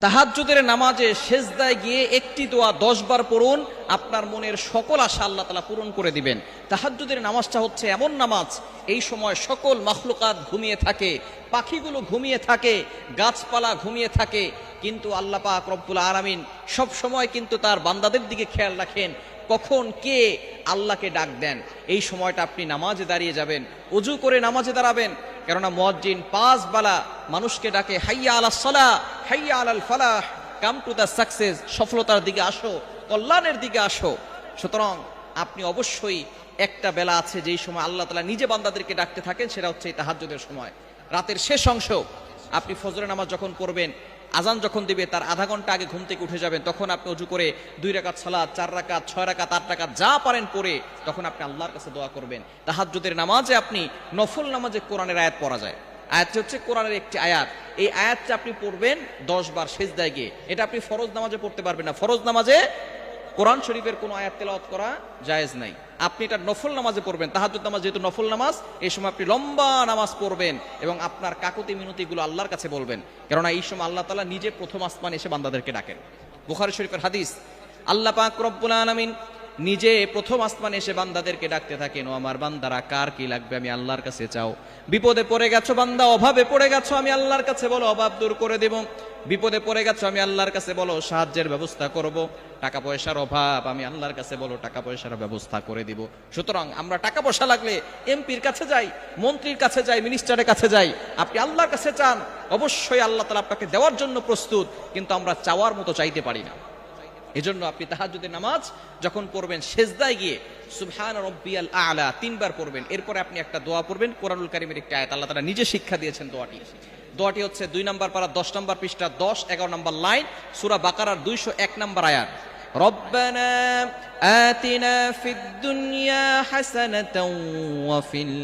তাহাজ্জুদের নামাজে সেজদায় গিয়ে একটি দোয়া 10 বার পড়ুন, আপনার মনের সকল আশা আল্লাহ তাআলা পূরণ করে দিবেন। তাহাজ্জুদের নামাজটা হচ্ছে এমন নামাজ, এই সময় সকল মাখলুকাত ঘুমিয়ে থাকে, পাখিগুলো ঘুমিয়ে থাকে, গাছপালা ঘুমিয়ে থাকে, কিন্তু আল্লাহ পাক রব্বুল আলামিন সব সময় কিন্তু তার বান্দাদের দিকে খেয়াল রাখেন, কখন কে আল্লাহকে ডাক দেন। এই সময়টা আপনি নামাজে দাঁড়িয়ে যাবেন, ওযু করে নামাজে দাঁড়াবেন, কেননা মুয়াজ্জিন 5 বেলা মানুষকে ডাকে, হাইয়া আলাস সালাহ, হাইয়া আলাল ফালাহ, কাম টু দ্য সাকসেস, সফলতার দিকে আসো, কল্যাণের দিকে আসো। সুতরাং আপনি অবশ্যই একটা বেলা আছে যেই সময় আল্লাহ তাআলা নিজে বান্দাদেরকে ডাকতে থাকেন, সেটা হচ্ছে এই তাহাজ্জুদের সময়, রাতের শেষ অংশ। আপনি ফজরের নামাজ যখন পড়বেন, আজান যখন দিবে তার আধা ঘন্টা আগে ঘুম থেকে উঠে যাবেন, তখন আপনি ওযু করে 2 রাকাত সালাত, 4 রাকাত, 6 রাকাত, 8 রাকাত যা পারেন পড়ে তখন আপনি আল্লাহর কাছে দোয়া করবেন। তাহাজ্জুদের নামাজে আপনি নফল নামাজে কোরআনের আয়াত পড়া যায়, আয়াতটি হচ্ছে কোরআনের একটি আয়াত, এই আয়াতটা আপনি পড়বেন 10 বার সেজদায় গিয়ে। এটা আপনি ফরজ নামাজে পড়তে পারবেন না, ফরজ নামাজে কোরআন শরীফের কোনো আয়াত তেলাওয়াত করা জায়েজ নাই। আপনি এটা নফল নামাজে পড়বেন, তাহাজ্জুদ নামাজ যেহেতু নফল নামাজ, এই সময় আপনি লম্বা নামাজ পড়বেন এবং আপনার কাকুতি মিনতিগুলো আল্লাহর কাছে বলবেন, কেননা এই সময় আল্লাহ তাআলা নিজে প্রথম আসমানে এসে বান্দাদেরকে ডাকেন। বুখারী শরীফের হাদিস, আল্লাহ পাক রব্বুল আলামিন নিজে প্রথম আসমানে এসে বান্দাদেরকে ডাকতে থাকেন, ও আমার বান্দারা কার কি লাগবে আমি আল্লাহর কাছে চাও। বিপদে পড়ে গেছো বান্দা, অভাবে পড়ে গেছো, আমি আল্লাহর কাছে বলো, অভাব দূর করে দেব। বিপদে পড়ে গেছো, আমি আল্লাহর কাছে বলো, সাহায্যের ব্যবস্থা করব। টাকা পয়সার অভাব, আমি আল্লাহর কাছে বলো, টাকা পয়সার ব্যবস্থা করে দিব। সুতরাং আমরা টাকা পয়সা লাগলে এমপির কাছে যাই, মন্ত্রীর কাছে যাই, মিনিস্টারের কাছে যাই, আপনি আল্লাহর কাছে চান, অবশ্যই আল্লাহ তাআলা আপনাকে দেওয়ার জন্য প্রস্তুত, কিন্তু আমরা চাওয়ার মতো চাইতে পারি না। এজন্য আপনি তাহাজ্জুদের নামাজ যখন পড়বেন, সেজদায় গিয়ে সুবহান রাব্বিয়াল আ'লা 3 বার পড়বেন। এরপরে আপনি একটা দোয়া পড়বেন, কোরআনুল কারীমের একটা আয়াত, আল্লাহ তাআলা নিজে শিক্ষা দিয়েছেন দোয়াটি হচ্ছে 2 নম্বর পারা 10 নম্বর পৃষ্ঠা 10-11 নম্বর লাইন, সূরা বাকারার 201 নম্বর আয়াত। রব্বানা আতিনা ফিদ দুনিয়া হাসানাতাও ওয়া ফিল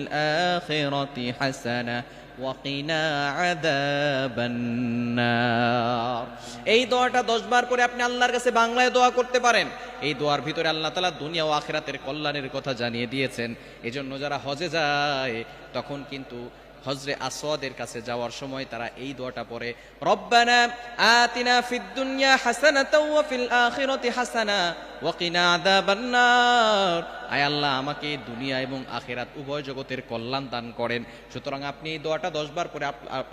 আখিরাতি হাসানা ওয়াকিনা আযাবান নার। এই দোয়াটা 10 বার করে আপনি আল্লাহর কাছে বাংলায় দোয়া করতে পারেন। এই দোয়ার ভিতরে আল্লাহ তাআলা দুনিয়া ও আখিরাতের কল্যাণের কথা জানিয়ে দিয়েছেন। এজন্য যারা হজে যায় তখন কিন্তু হজরে আসওয়াদের কাছে যাওয়ার সময় তারা এই দোয়াটা পড়ে, রব্বানা আতিনা ফিদ দুনিয়া হাসানাতাও ওয়া ফিল আখিরাতি হাসানা ওয়া কিনা আযাবান নার। আয় আল্লাহ, আমাকে দুনিয়া এবং আখিরাত উভয় জগতের কল্যাণ দান করেন। সুতরাং আপনি এই দোয়াটা 10 বার করে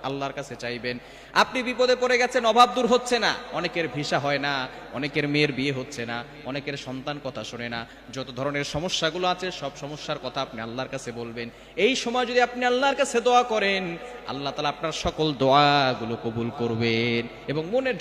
আল্লাহর কাছে চাইবেন। আপনি বিপদে পড়ে গেছেন, অভাব দূর হচ্ছে না, অনেকের ভিসা হয় না, অনেকের মেয়ের বিয়ে হচ্ছে না, অনেকের সন্তান কথা শোনে না, যত ধরনের সমস্যাগুলো আছে সব সমস্যার কথা আপনি আল্লাহর কাছে বলবেন। এই সময় যদি আপনি আল্লাহর কাছে দোয়া করেন, আল্লাহ তাআলা আপনার সকল দোয়াগুলো কবুল করবেন এবং মনের